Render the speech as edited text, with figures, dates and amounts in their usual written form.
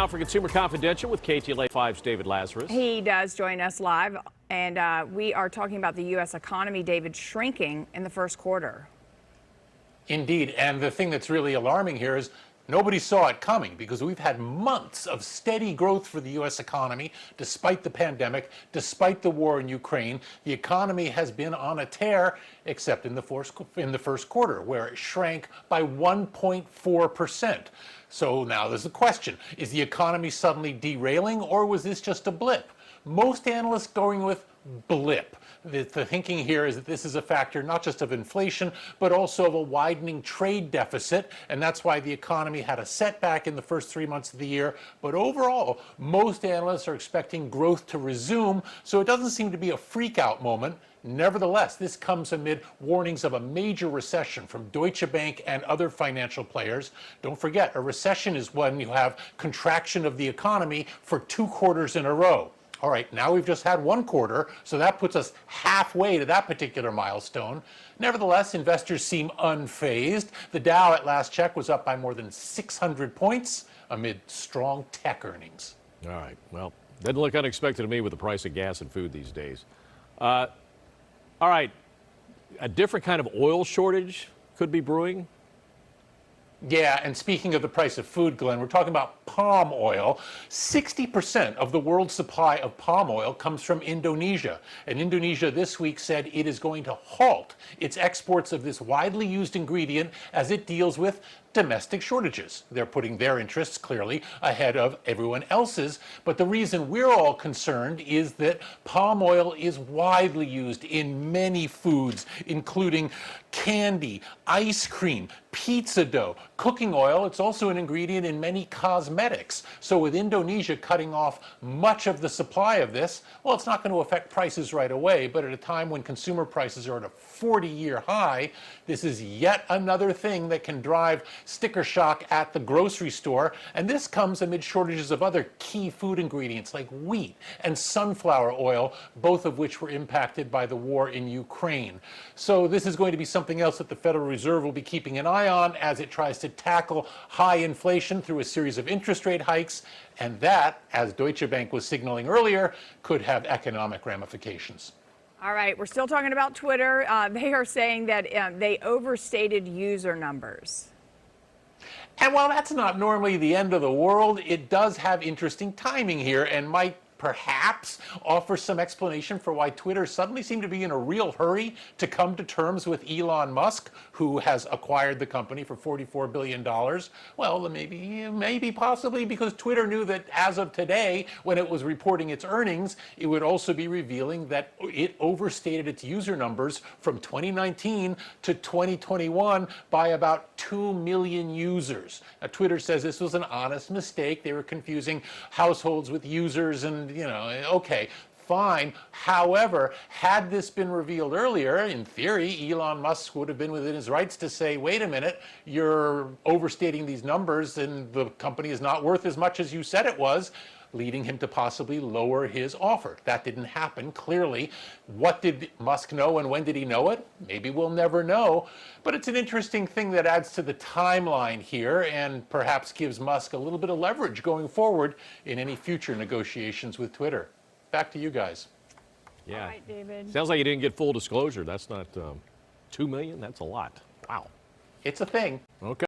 now for Consumer Confidential with KTLA 5's David Lazarus. He does join us live, and we are talking about the U.S. economy, David, shrinking in the first quarter. Indeed, and the thing that's really alarming here is nobody saw it coming because we've had months of steady growth for the U.S. economy despite the pandemic, despite the war in Ukraine. The economy has been on a tear, except in the first quarter, where it shrank by 1.4%. So now there's the question, is the economy suddenly derailing, or was this just a blip? Most analysts going with blip. The thinking here is that this is a factor not just of inflation, but also of a widening trade deficit, and that's why the economy had a setback in the first 3 months of the year. But overall, most analysts are expecting growth to resume, so it doesn't seem to be a freak-out moment. Nevertheless, this comes amid warnings of a major recession from Deutsche Bank and other financial players. Don't forget, a recession is when you have contraction of the economy for 2 quarters in a row. All right, now we've just had 1 quarter, so that puts us halfway to that particular milestone. Nevertheless, investors seem unfazed. The Dow at last check was up by more than 600 points amid strong tech earnings. All right, well, doesn't look unexpected to me with the price of gas and food these days. All right, a different kind of oil shortage could be brewing. Yeah, and speaking of the price of food, Glenn, we're talking about palm oil. 60% of the world's supply of palm oil comes from Indonesia. And Indonesia this week said it is going to halt its exports of this widely used ingredient as it deals with domestic shortages. They're putting their interests clearly ahead of everyone else's. But the reason we're all concerned is that palm oil is widely used in many foods, including candy, ice cream, pizza dough, cooking oil. It's also an ingredient in many cosmetics. So with Indonesia cutting off much of the supply of this, well, it's not going to affect prices right away. But at a time when consumer prices are at a 40-year high, this is yet another thing that can drive sticker shock at the grocery store. And this comes amid shortages of other key food ingredients like wheat and sunflower oil, both of which were impacted by the war in Ukraine. So this is going to be something else that the Federal Reserve will be keeping an eye on as it tries to tackle high inflation through a series of interest rate hikes. And that, as Deutsche Bank was signaling earlier, could have economic ramifications. All right, we're still talking about Twitter. They are saying that they overstated user numbers. And while that's not normally the end of the world, it does have interesting timing here and might perhaps offer some explanation for why Twitter suddenly seemed to be in a real hurry to come to terms with Elon Musk, who has acquired the company for $44 billion. Well, maybe possibly because Twitter knew that as of today, when it was reporting its earnings, it would also be revealing that it overstated its user numbers from 2019 to 2021 by about 2 million users. Now, Twitter says this was an honest mistake. They were confusing households with users, and okay, fine. However, had this been revealed earlier, in theory, Elon Musk would have been within his rights to say, wait a minute, you're overstating these numbers and the company is not worth as much as you said it was, leading him to possibly lower his offer. That didn't happen, clearly. What did Musk know and when did he know it? Maybe we'll never know. But it's an interesting thing that adds to the timeline here and perhaps gives Musk a little bit of leverage going forward in any future negotiations with Twitter. Back to you guys. Yeah. All right, David. Sounds like you didn't get full disclosure. That's not 2 million. That's a lot. Wow. It's a thing. Okay.